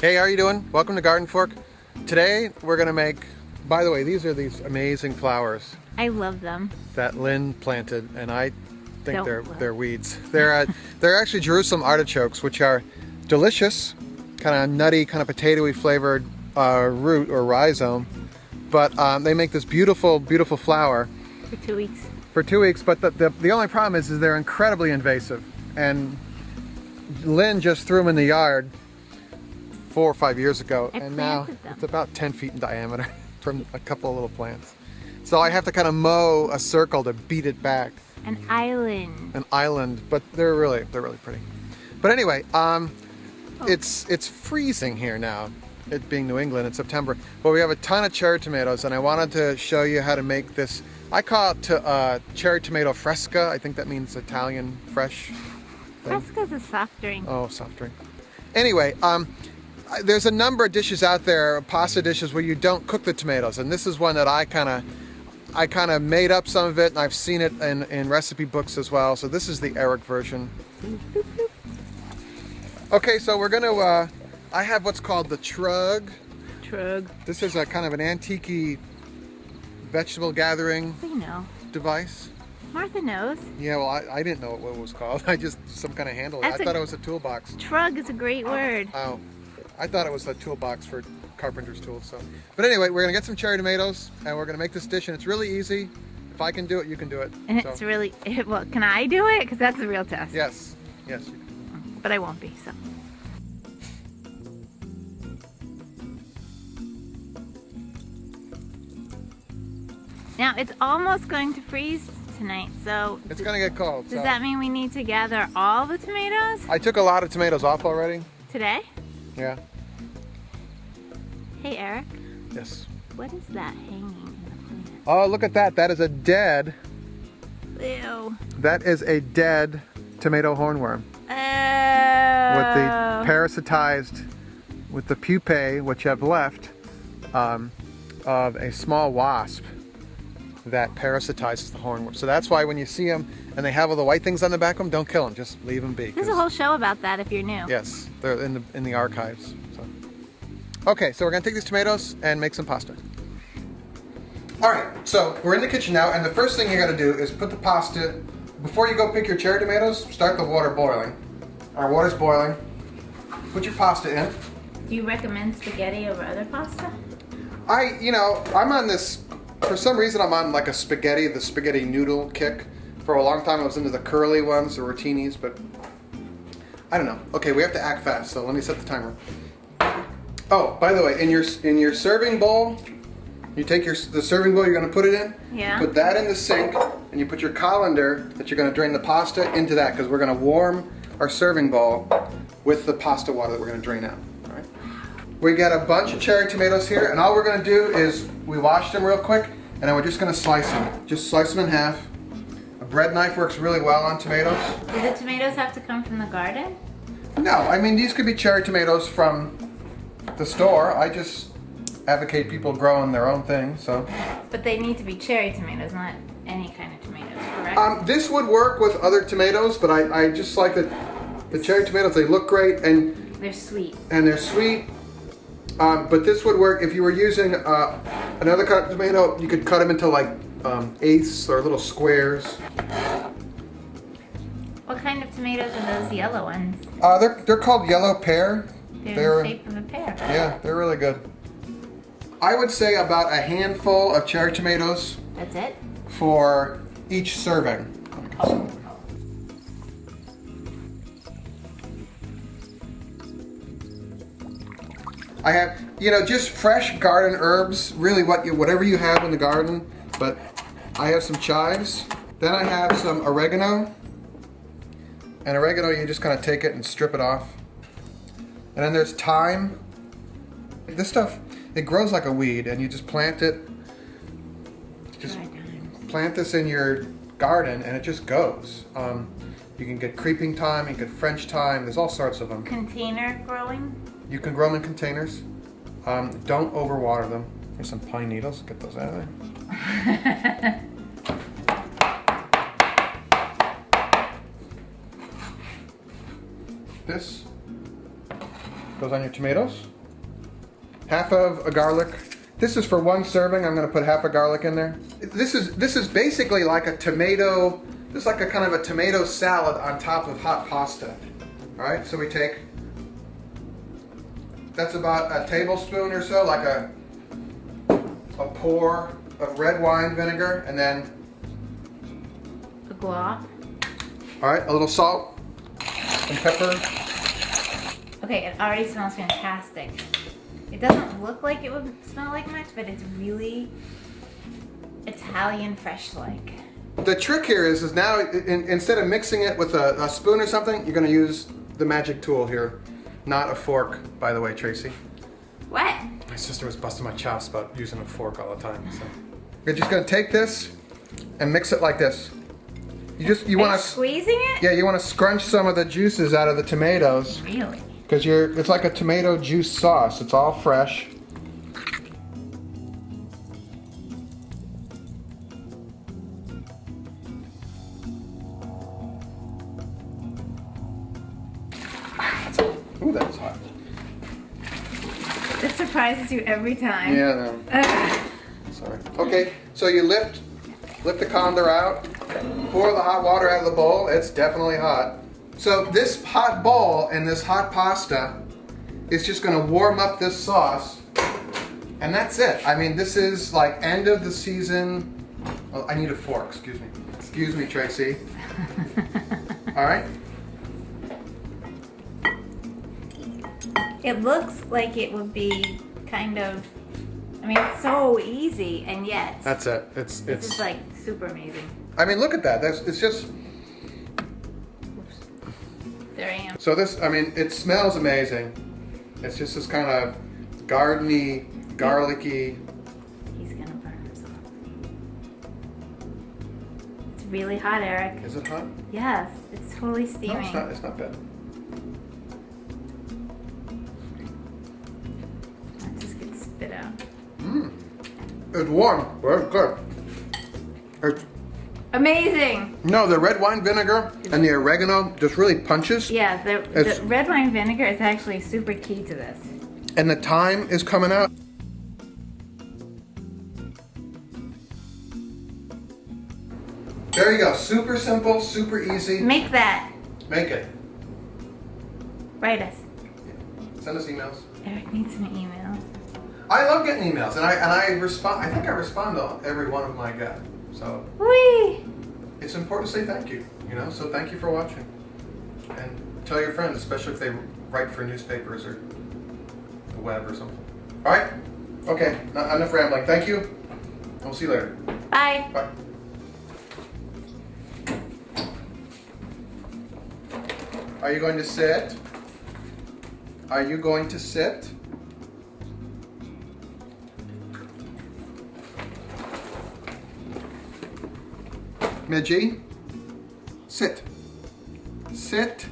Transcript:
Hey, how are you doing? Welcome to Garden Fork. Today we're gonna make, by the way, these are these amazing flowers I love them. that Lynn planted, and I think Don't they're love. weeds. They're actually Jerusalem artichokes, which are delicious, kind of nutty, kind of potatoey flavored root or rhizome. But they make this beautiful, beautiful flower For 2 weeks. for 2 weeks. But the only problem is they're incredibly invasive, and Lynn just threw them in the yard 4 or 5 years ago, I and now planted them. it's about 10 feet in diameter from a couple of little plants. So I have to kind of mow a circle to beat it back, An island. an island. But they're really pretty. But anyway, it's freezing here now. It being New England in September, but we have a ton of cherry tomatoes, and I wanted to show you how to make this. I call it cherry tomato fresca. I think that means Italian fresh. Fresca's a soft drink. Oh, soft drink. Anyway, there's a number of dishes out there, pasta dishes, where you don't cook the tomatoes, and this is one that I kind of made up some of it, and I've seen it in recipe books as well. So this is the Eric version. Okay, so we're gonna. I have what's called the Trug. Trug. This is a kind of an antique vegetable gathering We know. device. Martha knows. Yeah, well, I didn't know what it was called. I just some kind of handle. I That's thought it was a toolbox. Trug is a great word. Oh, I thought it was a toolbox for carpenter's tools. So, but anyway, we're gonna get some cherry tomatoes, and we're gonna make this dish, and it's really easy. If I can do it, you can do it. And So, it's really, well, can I do it? Because that's the real test. yes, yes. But I won't be, so. Now, it's almost going to freeze tonight, so It's gonna get cold. does So. that mean we need to gather all the tomatoes I took a lot of tomatoes off already. today? Yeah. Hey, Eric, Yes. what is that hanging in the Oh, look at that. That is a dead. plant? Ew. That is a dead tomato hornworm Oh. with the parasitized, with the pupae which have left of a small wasp that parasitizes the hornworm. So that's why when you see them and they have all the white things on the back of them, don't kill them. Just leave them be. There's a whole show about that if you're new. Yes, they're in the archives. So. Okay, so we're gonna take these tomatoes and make some pasta. All right, so we're in the kitchen now, and the first thing you gotta do is put the pasta, before you go pick your cherry tomatoes, start the water boiling. Our water's boiling. Put your pasta in. Do you recommend spaghetti over other pasta? I'm on this, for some reason I'm on like the spaghetti noodle kick. For a long time I was into the curly ones, the rotinis, but I don't know. Okay, we have to act fast, so let me set the timer. Oh, by the way, in your serving bowl, you take the serving bowl you're gonna put it in, Yeah. put that in the sink, and you put your colander that you're gonna drain the pasta into that, because we're gonna warm our serving bowl with the pasta water that we're gonna drain out. All right. We got a bunch of cherry tomatoes here, and all we're gonna do is we washed them real quick, and then we're just gonna slice them. Just slice them in half. A bread knife works really well on tomatoes. Do the tomatoes have to come from the garden? No, I mean these could be cherry tomatoes from the store. I just advocate people growing their own thing. So But they need to be cherry tomatoes, not any kind of tomatoes, correct? this would work with other tomatoes, but I just like the cherry tomatoes. They look great and They're sweet. they're sweet. But this would work if you were using another kind of tomato. You could cut them into like eighths or little squares. What kind of tomatoes are those yellow ones? They're called yellow pear. They're in the shape of a pear. Yeah, they're really good. I would say about a handful of cherry tomatoes That's it? for each serving. I have, just fresh garden herbs, really whatever you have in the garden, but I have some chives. Then I have some oregano. And oregano, you just kind of take it and strip it off. And then there's thyme. This stuff, it grows like a weed, and you just plant it. Just plant this in your garden, and it just goes. You can get creeping thyme, you can get French thyme. There's all sorts of them. Container growing? You can grow them in containers. Don't overwater them. Here's some pine needles. Get those out of there. This. Goes on your tomatoes. Half of a garlic. This is for one serving. I'm going to put half a garlic in there. This is basically like a tomato. This is like a kind of a tomato salad on top of hot pasta. All right. So we take. That's about a tablespoon or so, like a pour of red wine vinegar, and then A guac. all right, a little salt and pepper. Okay, it already smells fantastic. It doesn't look like it would smell like much, but it's really Italian fresh-like. The trick here is now instead of mixing it with a spoon or something, you're going to use the magic tool here, not a fork, by the way, Tracy. What? My sister was busting my chops about using a fork all the time. So you're just going to take this and mix it like this. You want to squeezing it? Yeah, you want to scrunch some of the juices out of the tomatoes. Really? Because it's like a tomato juice sauce. It's all fresh. Ooh, that's hot. This surprises you every time. Yeah, no. Ugh. Sorry. Okay, so you lift the colander out, pour the hot water out of the bowl. It's definitely hot. So this hot bowl and this hot pasta is just going to warm up this sauce, and that's it. I mean, this is like end of the season. Oh, I need a fork. Excuse me. Excuse me, Tracy. All right. It looks like it would be kind of, I mean, it's so easy, and yet That's it. this is like super amazing. I mean, look at that. It's just. Oops. There I am. So this, I mean, it smells amazing. It's just this kind of gardeny, garlicky. He's gonna burn himself. It's really hot, Eric. Is it hot? Yes, it's totally No, steaming. it's not. It's not bad. It just gets spit out. It's warm. Very good. It's, Amazing! no, the red wine vinegar and the oregano just really punches. Yeah, It's- the red wine vinegar is actually super key to this. And the thyme is coming out. There you go. Super simple, super easy. Make that. Make it. Write us. Send us emails. Eric needs some emails. I love getting emails, and I respond. I think I respond to every one of my get. So Whee! it's important to say thank you. You know, so thank you for watching, and tell your friends, especially if they write for newspapers or the web or something. All right. Okay. Enough rambling. Thank you. And we'll see you later. Bye. Bye. Are you going to sit? Are you going to sit? Midgie, sit. Sit.